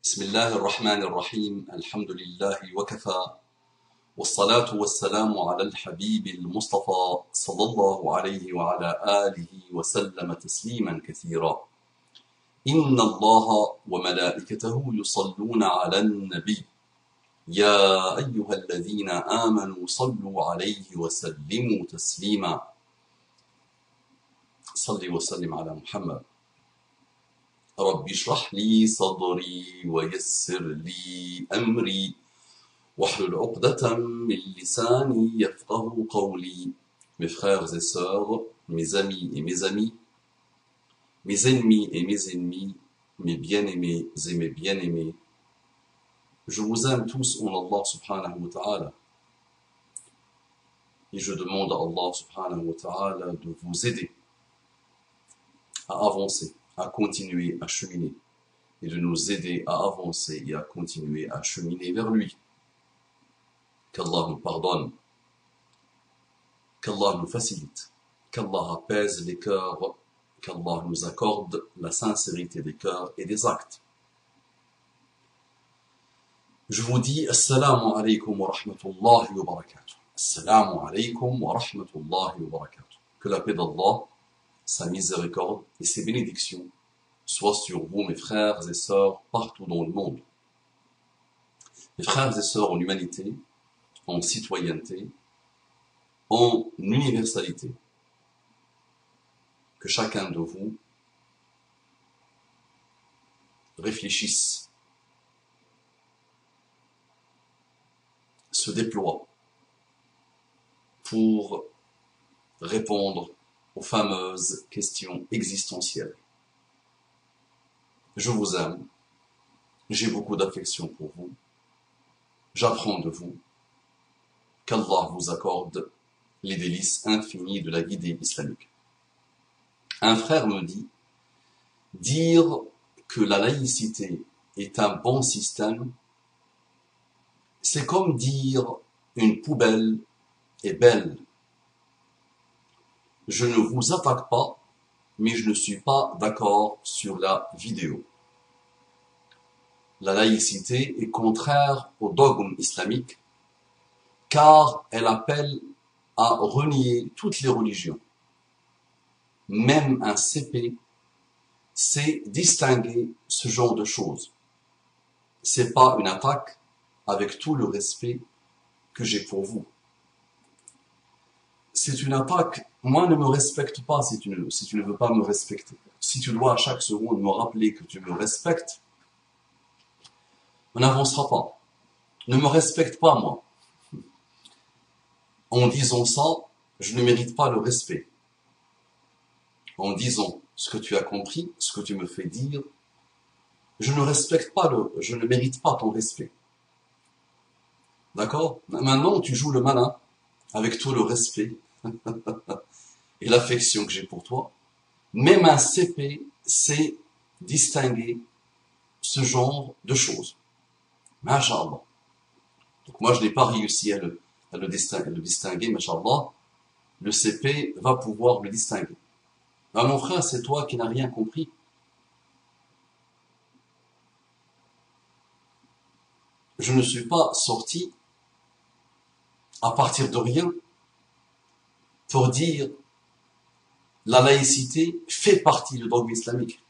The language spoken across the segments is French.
بسم الله الرحمن الرحيم الحمد لله وكفى والصلاة والسلام على الحبيب المصطفى صلى الله عليه وعلى آله وسلم تسليما كثيرا إن الله وملائكته يصلون على النبي يا أيها الذين آمنوا صلوا عليه وسلموا تسليما صل وسلم على محمد رب اشرح لي صدري ويسر لي أمري واحلل عقدة من لساني يفقه قولي. Mes frères et sœurs, mes amis et mes amis, mes ennemis et mes ennemis, mes bien-aimés et mes bien-aimés, je vous aime tous en Allah subhanahu wa ta'ala. Et je demande à Allah subhanahu wa ta'ala de vous aider à avancer, à continuer à cheminer, et de nous aider à avancer et à continuer à cheminer vers lui. Qu'Allah nous pardonne, qu'Allah nous facilite, qu'Allah apaise les cœurs, qu'Allah nous accorde la sincérité des cœurs et des actes. Je vous dis Assalamu alaikum wa rahmatullahi wa barakatuh. Assalamu alaikum wa rahmatullahi wa barakatuh. Que la paix d'Allah, sa miséricorde et ses bénédictions soient sur vous, mes frères et sœurs, partout dans le monde. Mes frères et sœurs en humanité, en citoyenneté, en universalité. Que chacun de vous réfléchisse, se déploie pour répondre aux fameuses questions existentielles. Je vous aime, j'ai beaucoup d'affection pour vous, j'apprends de vous, qu'Allah vous accorde les délices infinies de la guidée islamique. Un frère me dit, dire que la laïcité est un bon système, c'est comme dire une poubelle est belle. Je ne vous attaque pas, mais je ne suis pas d'accord sur la vidéo. La laïcité est contraire au dogme islamique, car elle appelle à renier toutes les religions. Même un CP sait distinguer ce genre de choses. C'est pas une attaque, avec tout le respect que j'ai pour vous. C'est une attaque. Moi, ne me respecte pas si tu ne veux pas me respecter. Si tu dois à chaque seconde me rappeler que tu me respectes, on n'avancera pas. Ne me respecte pas, moi. En disant ça, je ne mérite pas le respect. En disant ce que tu as compris, ce que tu me fais dire, je ne mérite pas ton respect. D'accord? Maintenant, tu joues le malin, avec tout le respect et l'affection que j'ai pour toi. Même un CP sait distinguer ce genre de choses. Masha'Allah. Donc moi, je n'ai pas réussi à le distinguer, Masha'Allah. Le CP va pouvoir le distinguer. Ah, mon frère, c'est toi qui n'as rien compris. Je ne suis pas sorti à partir de rien pour dire la laïcité fait partie du dogme islamique.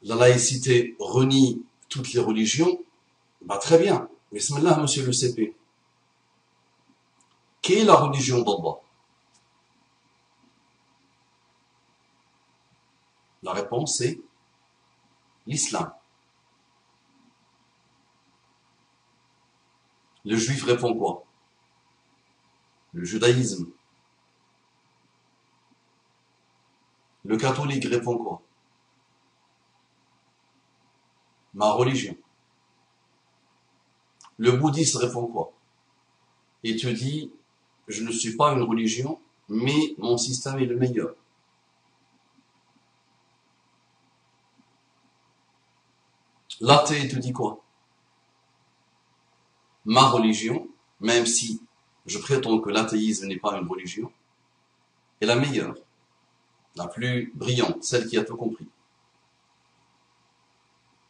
La laïcité renie toutes les religions, bah très bien. Bismillah, monsieur le CP. Quelle est la religion d'Allah? La réponse est l'islam. Le juif répond quoi? Le judaïsme. Le catholique répond quoi? Ma religion. Le bouddhiste répond quoi? Il te dit, je ne suis pas une religion, mais mon système est le meilleur. L'athée te dit quoi? Ma religion, même si je prétends que l'athéisme n'est pas une religion, est la meilleure. la plus brillante, celle qui a tout compris.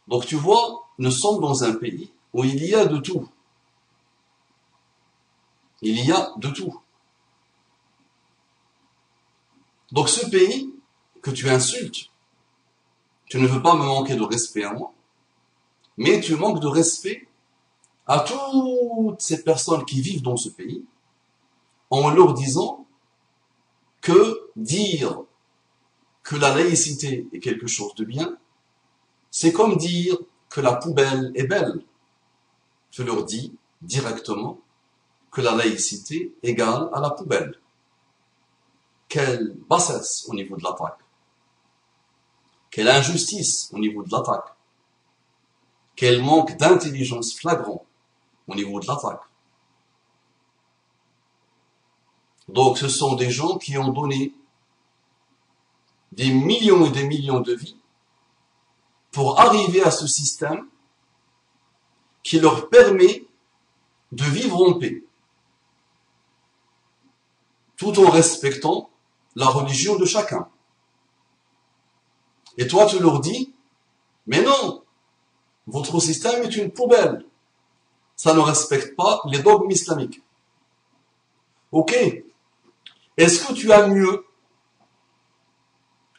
Donc tu vois, nous sommes dans un pays où il y a de tout. Il y a de tout. Donc ce pays que tu insultes, tu ne veux pas me manquer de respect à moi, mais tu manques de respect à toutes ces personnes qui vivent dans ce pays en leur disant que dire que la laïcité est quelque chose de bien, c'est comme dire que la poubelle est belle. Je leur dis directement que la laïcité égale à la poubelle. Quelle bassesse au niveau de l'attaque. Quelle injustice au niveau de l'attaque. Quel manque d'intelligence flagrant au niveau de l'attaque. Donc ce sont des gens qui ont donné des millions et des millions de vies pour arriver à ce système qui leur permet de vivre en paix, tout en respectant la religion de chacun. Et toi, tu leur dis, mais non, votre système est une poubelle. Ça ne respecte pas les dogmes islamiques. Ok. Est-ce que tu as mieux?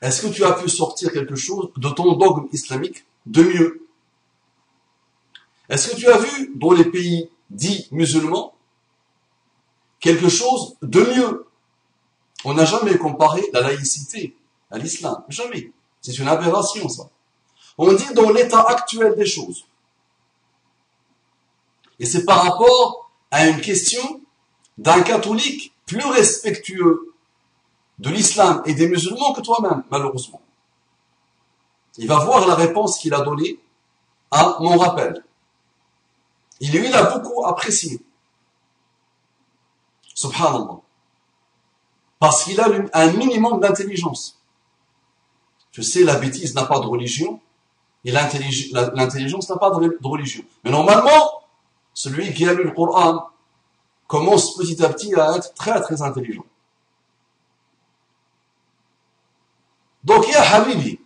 Est-ce que tu as pu sortir quelque chose de ton dogme islamique de mieux? Est-ce que tu as vu dans les pays dits musulmans quelque chose de mieux? On n'a jamais comparé la laïcité à l'islam. Jamais. C'est une aberration, ça. On dit dans l'état actuel des choses. Et c'est par rapport à une question d'un catholique plus respectueux de l'islam et des musulmans que toi-même, malheureusement. Il va voir la réponse qu'il a donnée à mon rappel. Il a beaucoup apprécié. Subhanallah. Parce qu'il a un minimum d'intelligence. Je sais, la bêtise n'a pas de religion, et l'intelligence n'a pas de religion. Mais normalement, celui qui a lu le Coran commence petit à petit à être très très intelligent. Donc, ya Habibi,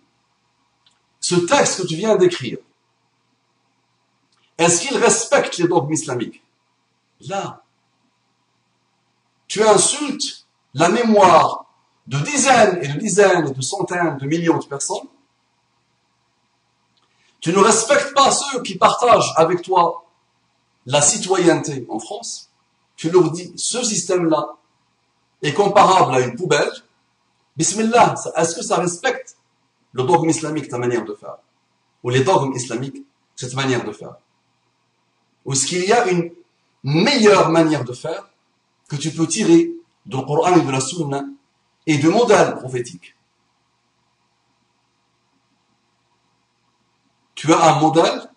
ce texte que tu viens d'écrire, est-ce qu'il respecte les dogmes islamiques? Là, tu insultes la mémoire de dizaines et de centaines de millions de personnes. Tu ne respectes pas ceux qui partagent avec toi la citoyenneté en France. Tu leur dis, ce système-là est comparable à une poubelle. Bismillah, est-ce que ça respecte le dogme islamique, ta manière de faire? Ou les dogmes islamiques, cette manière de faire? Ou est-ce qu'il y a une meilleure manière de faire que tu peux tirer du Coran et de la Sunna et de modèles prophétiques? Tu as un modèle,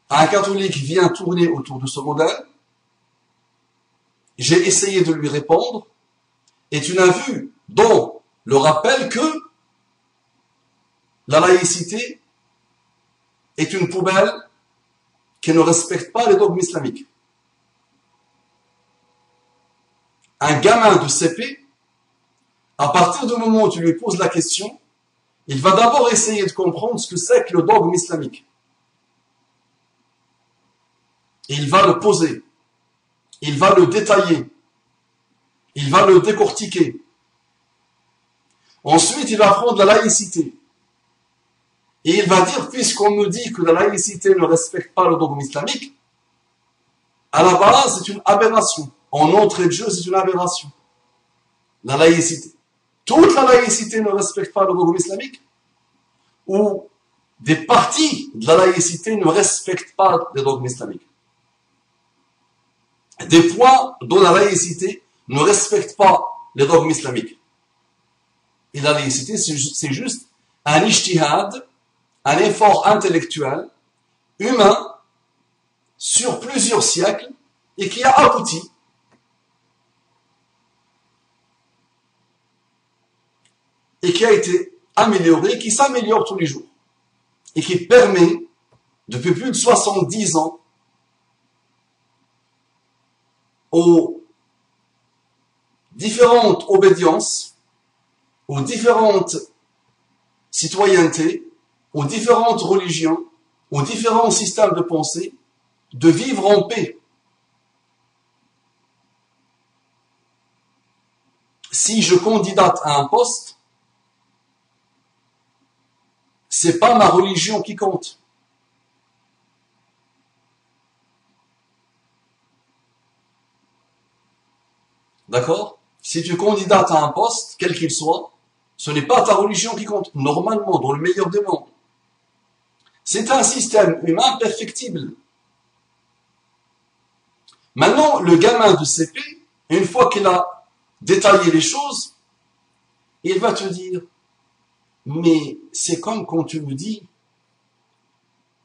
un catholique vient tourner autour de ce modèle, j'ai essayé de lui répondre, et tu n'as vu dans le rappel que la laïcité est une poubelle qui ne respecte pas les dogmes islamiques. Un gamin de CP, à partir du moment où tu lui poses la question, il va d'abord essayer de comprendre ce que c'est que le dogme islamique. Il va le poser, il va le détailler, il va le décortiquer. Ensuite, il va prendre la laïcité. Et il va dire, puisqu'on me dit que la laïcité ne respecte pas le dogme islamique, à la base, c'est une aberration. En entrée de jeu, c'est une aberration. La laïcité. Toute la laïcité ne respecte pas le dogme islamique, ou des parties de la laïcité ne respectent pas les dogmes islamiques. Des points dont la laïcité ne respecte pas les dogmes islamiques. Et la laïcité, c'est juste un ijtihad, un effort intellectuel, humain, sur plusieurs siècles, et qui a abouti et qui a été amélioré, qui s'améliore tous les jours, et qui permet, depuis plus de 70 ans, aux différentes obédiences aux différentes citoyennetés, aux différentes religions, aux différents systèmes de pensée, de vivre en paix. Si je candidate à un poste, c'est pas ma religion qui compte. D'accord? Si tu candidates à un poste, quel qu'il soit, ce n'est pas ta religion qui compte, normalement, dans le meilleur des mondes. C'est un système humain perfectible. Maintenant, le gamin de CP, une fois qu'il a détaillé les choses, il va te dire, mais c'est comme quand tu me dis,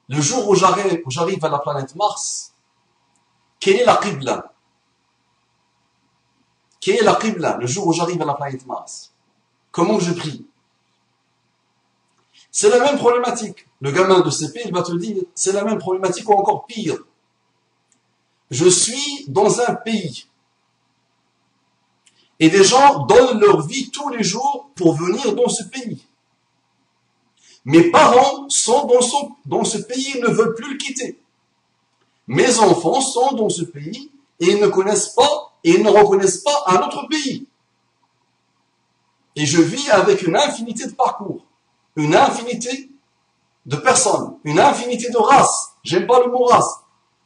le jour où j'arrive à la planète Mars, quelle est la Qibla? Quelle est la Qibla le jour où j'arrive à la planète Mars? Comment je prie? C'est la même problématique. Le gamin de CP, il va te dire, c'est la même problématique ou encore pire. Je suis dans un pays et des gens donnent leur vie tous les jours pour venir dans ce pays. Mes parents sont dans ce pays et ne veulent plus le quitter. Mes enfants sont dans ce pays et ils ne connaissent pas et ils ne reconnaissent pas un autre pays. Et je vis avec une infinité de parcours, une infinité de personnes, une infinité de races. J'aime pas le mot race.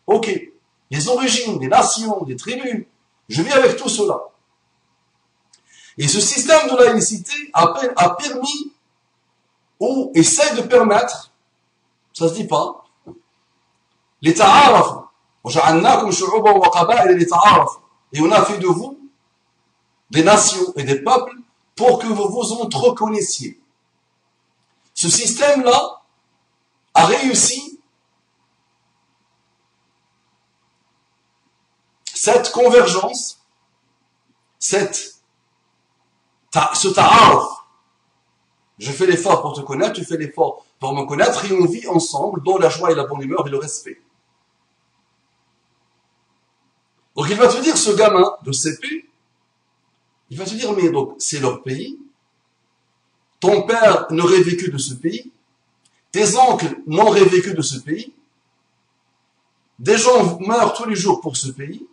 Ok. Les origines, les nations, les tribus. Je vis avec tout cela. Et ce système de laïcité a permis ou essaie de permettre, ça se dit pas, les ta'araf. Et on a fait de vous des nations et des peuples pour que vous vous entreconnaissiez. Ce système-là a réussi cette convergence, ce ta'aruf. Je fais l'effort pour te connaître, tu fais l'effort pour me connaître et on vit ensemble dans la joie et la bonne humeur et le respect. Donc il va te dire, ce gamin de CP, il va te dire, mais donc c'est leur pays, ton père ne rêvait que de ce pays, tes oncles n'ont rêvé que de ce pays, des gens meurent tous les jours pour ce pays,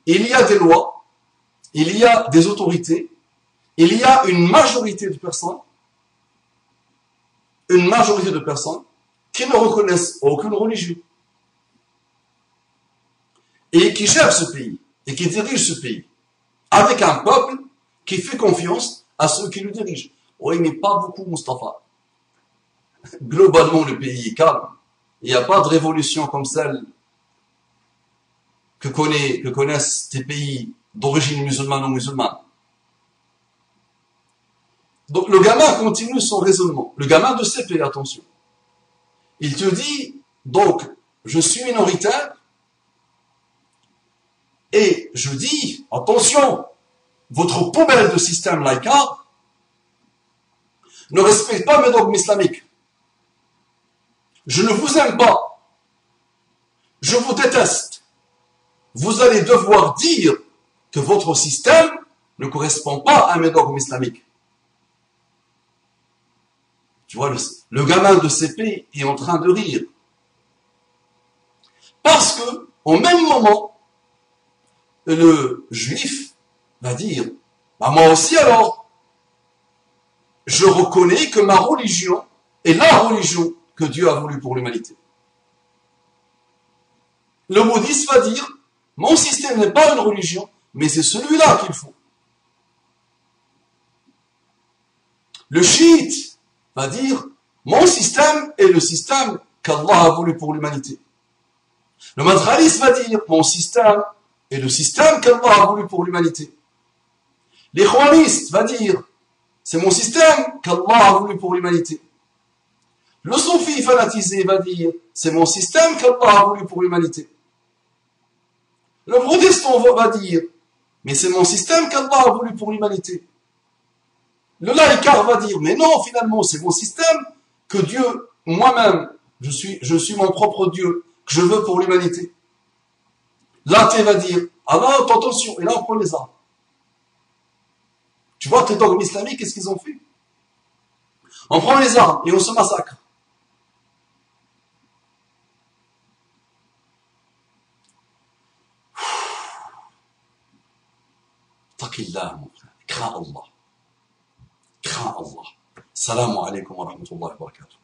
il y a des lois, il y a des autorités, il y a une majorité de personnes qui ne reconnaissent aucune religion et qui gèrent ce pays et qui dirigent ce pays avec un peuple qui fait confiance à ceux qui le dirigent. Oui, mais pas beaucoup, Mustapha. Globalement, le pays est calme. Il n'y a pas de révolution comme celle que connaissent tes pays d'origine musulmane ou musulmane. Donc le gamin continue son raisonnement. Le gamin de CP, attention. Il te dit, donc, je suis minoritaire, et je dis, attention, votre poubelle de système laïcard ne respecte pas mes dogmes islamiques. Je ne vous aime pas. Je vous déteste. Vous allez devoir dire que votre système ne correspond pas à mes dogmes islamiques. Tu vois, le gamin de CP est en train de rire. Parce que, au même moment, le juif va dire, bah moi aussi alors, je reconnais que ma religion est la religion que Dieu a voulu pour l'humanité. Le bouddhiste va dire, mon système n'est pas une religion, mais c'est celui-là qu'il faut. Le chiite va dire, mon système est le système qu'Allah a voulu pour l'humanité. Le madkhaliste va dire, mon système est le système qu'Allah a voulu pour l'humanité. L'ikhwaniste va dire, c'est mon système qu'Allah a voulu pour l'humanité. Le soufi fanatisé va dire, c'est mon système qu'Allah a voulu pour l'humanité. Le protestant va dire, mais c'est mon système qu'Allah a voulu pour l'humanité. Le laïcard va dire, mais non, finalement, c'est mon système que Dieu, moi-même, je suis mon propre Dieu, que je veux pour l'humanité. L'athée va dire, ah non, attention, et là on prend les armes. Tu vois que les dogmes islamiques, qu'est-ce qu'ils ont fait? On prend les armes et on se massacre. Taqillah, mon frère. Crains Allah. Crains Allah. Salam alaikum wa rahmatullahi wa barakatuh.